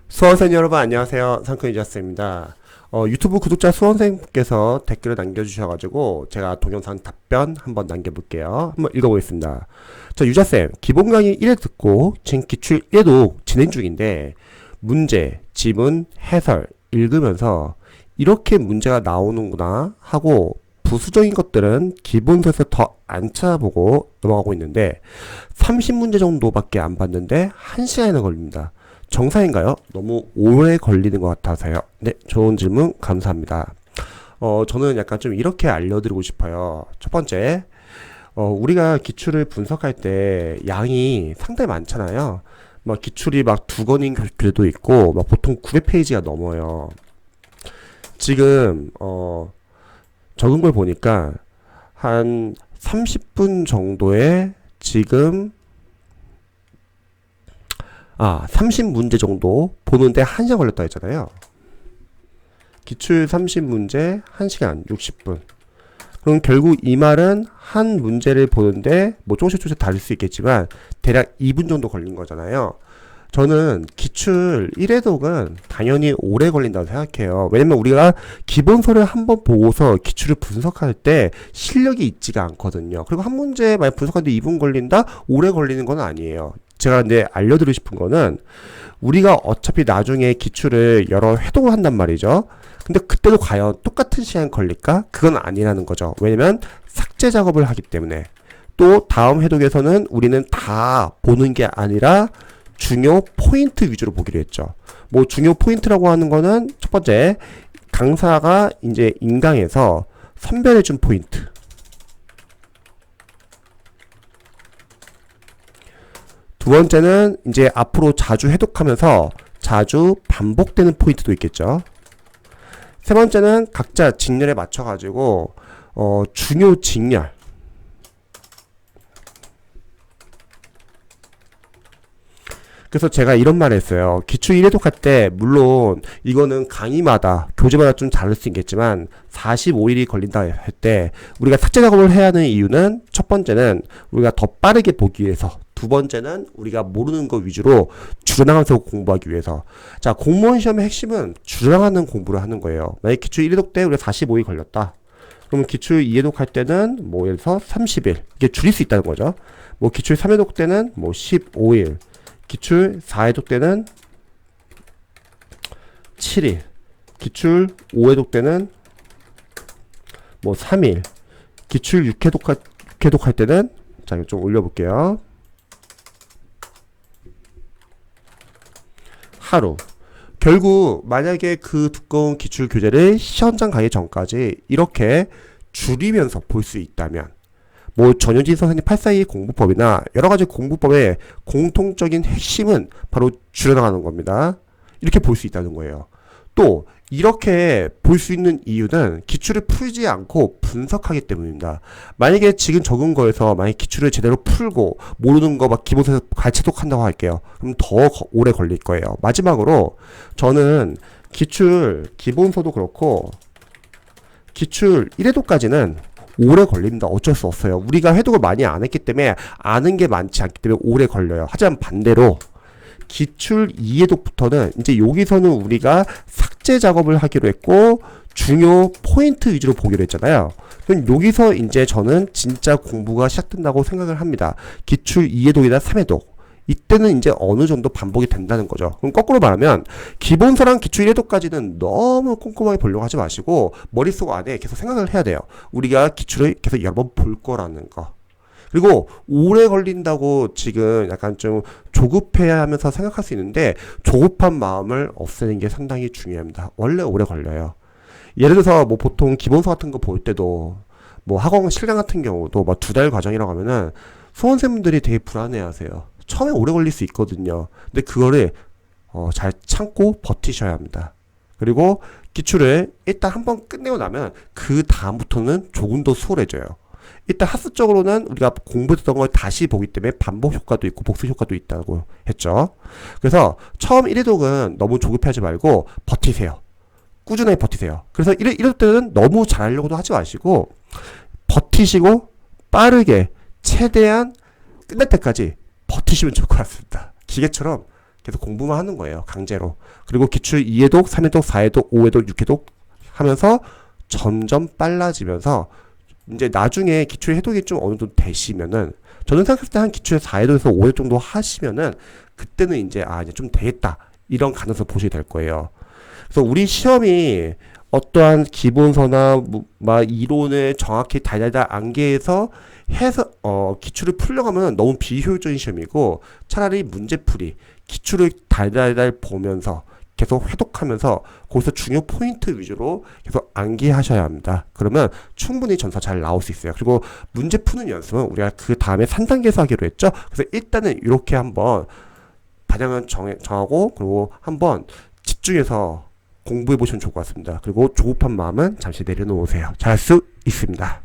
수험생 여러분 안녕하세요. 상큼이지아스입니다. 유튜브 구독자 수험생께서 댓글을 남겨주셔가지고 제가 동영상 답변 한번 남겨볼게요. 한번 읽어보겠습니다. 자, 유자쌤, 기본 강의 1회 듣고 지금 기출 1회도 진행 중인데 문제, 지문, 해설 읽으면서 이렇게 문제가 나오는구나 하고 부수적인 것들은 기본서에서 더 안 찾아보고 넘어가고 있는데 30문제 정도밖에 안 봤는데 1시간이나 걸립니다. 정상인가요? 너무 오래 걸리는 것 같아서요. 네, 좋은 질문 감사합니다. 저는 약간 좀 이렇게 알려드리고 싶어요. 첫 번째, 우리가 기출을 분석할 때 양이 상당히 많잖아요. 막 기출이 막 2권인 교재도 있고, 막 보통 900페이지가 넘어요. 지금, 적은 걸 보니까 한 30분 정도에 지금 30문제 정도 보는데 1시간 걸렸다 했잖아요. 기출 30문제 1시간 60분. 그럼 결국 이 말은 한 문제를 보는데 뭐 조금씩 다를 수 있겠지만 대략 2분 정도 걸린 거잖아요. 저는 기출 1회독은 당연히 오래 걸린다고 생각해요. 왜냐면 우리가 기본서를 한번 보고서 기출을 분석할 때 실력이 있지가 않거든요. 그리고 한 문제 만약 분석하는데 2분 걸린다? 오래 걸리는 건 아니에요. 제가 근데 알려드리고 싶은 거는 우리가 어차피 나중에 기출을 여러 회독을 한단 말이죠. 근데 그때도 과연 똑같은 시간 걸릴까? 그건 아니라는 거죠. 왜냐면 삭제 작업을 하기 때문에. 또 다음 회독에서는 우리는 다 보는 게 아니라 중요 포인트 위주로 보기로 했죠. 뭐 중요 포인트라고 하는 거는 첫 번째 강사가 이제 인강에서 선별해준 포인트. 두 번째는 이제 앞으로 자주 해독하면서 자주 반복되는 포인트도 있겠죠. 세 번째는 각자 직렬에 맞춰가지고 중요 직렬. 그래서 제가 이런 말을 했어요. 기출 1회독 할 때 물론 이거는 강의마다 교재마다 좀 다를 수 있겠지만 45일이 걸린다 할 때 우리가 삭제 작업을 해야 하는 이유는 첫 번째는 우리가 더 빠르게 보기 위해서, 두 번째는 우리가 모르는 것 위주로 줄여나가면서 공부하기 위해서. 자, 공무원 시험의 핵심은 줄여나가는 공부를 하는 거예요. 만약 기출 1회독 때 우리가 45일 걸렸다. 그러면 기출 2회독 할 때는 뭐 예를 들어서 30일. 이게 줄일 수 있다는 거죠. 뭐 기출 3회독 때는 뭐 15일. 기출 4회독 때는 7일. 기출 5회독 때는 뭐 3일. 기출 6회독 할 때는, 자, 이거 좀 올려볼게요. 하루. 결국 만약에 그 두꺼운 기출 교재를 시험장 가기 전까지 이렇게 줄이면서 볼 수 있다면, 뭐 전효진 선생님 842 공부법이나 여러가지 공부법의 공통적인 핵심은 바로 줄여나가는 겁니다. 이렇게 볼 수 있다는 거예요. 또 이렇게 볼 수 있는 이유는 기출을 풀지 않고 분석하기 때문입니다. 만약에 지금 적은 거에서 만약 기출을 제대로 풀고 모르는 거 막 기본서에서 갈채독한다고 할게요. 그럼 더 오래 걸릴 거예요. 마지막으로 저는 기출 기본서도 그렇고 기출 1회독까지는 오래 걸립니다. 어쩔 수 없어요. 우리가 회독을 많이 안 했기 때문에 아는 게 많지 않기 때문에 오래 걸려요. 하지만 반대로 기출 2회독부터는 이제 여기서는 우리가 삭제 작업을 하기로 했고 중요 포인트 위주로 보기로 했잖아요. 그럼 여기서 이제 저는 진짜 공부가 시작된다고 생각을 합니다. 기출 2회독이나 3회독. 이때는 이제 어느 정도 반복이 된다는 거죠. 그럼 거꾸로 말하면 기본서랑 기출 1회독까지는 너무 꼼꼼하게 보려고 하지 마시고 머릿속 안에 계속 생각을 해야 돼요. 우리가 기출을 계속 여러 번 볼 거라는 거. 그리고 오래 걸린다고 지금 약간 좀 조급해야 하면서 생각할 수 있는데 조급한 마음을 없애는 게 상당히 중요합니다. 원래 오래 걸려요. 예를 들어서 뭐 보통 기본서 같은 거 볼 때도 뭐 학원 실강 같은 경우도 막 2달 과정이라고 하면은 수험생분들이 되게 불안해 하세요. 처음에 오래 걸릴 수 있거든요. 근데 그거를 잘 참고 버티셔야 합니다. 그리고 기출을 일단 한번 끝내고 나면 그 다음부터는 조금 더 수월해져요. 일단 학습적으로는 우리가 공부했던 걸 다시 보기 때문에 반복 효과도 있고 복습 효과도 있다고 했죠. 그래서 처음 1회독은 너무 조급해하지 말고 버티세요. 꾸준하게 버티세요. 그래서 이럴 때는 너무 잘하려고도 하지 마시고 버티시고 빠르게 최대한 끝날 때까지 버티시면 좋을 것 같습니다. 기계처럼 계속 공부만 하는 거예요. 강제로. 그리고 기출 2회독, 3회독, 4회독, 5회독, 6회독 하면서 점점 빨라지면서 이제 나중에 기출 해독이 좀 어느 정도 되시면은 저는 생각했을 때 한 기출 4회독에서 5회독 정도 하시면은 그때는 이제 이제 좀 되겠다. 이런 가능성을 보시게 될 거예요. 그래서 우리 시험이 어떠한 기본서나 막 이론을 정확히 달달달 암기해서 해서 기출을 풀려가면 너무 비효율적인 시험이고 차라리 문제풀이 기출을 달달달 보면서 계속 회독하면서 거기서 중요 포인트 위주로 계속 암기하셔야 합니다. 그러면 충분히 점수가 잘 나올 수 있어요. 그리고 문제 푸는 연습은 우리가 그 다음에 3단계에서 하기로 했죠. 그래서 일단은 이렇게 한번 방향을 정하고 그리고 한번 집중해서 공부해 보시면 좋을 것 같습니다. 그리고 조급한 마음은 잠시 내려놓으세요. 잘할 수 있습니다.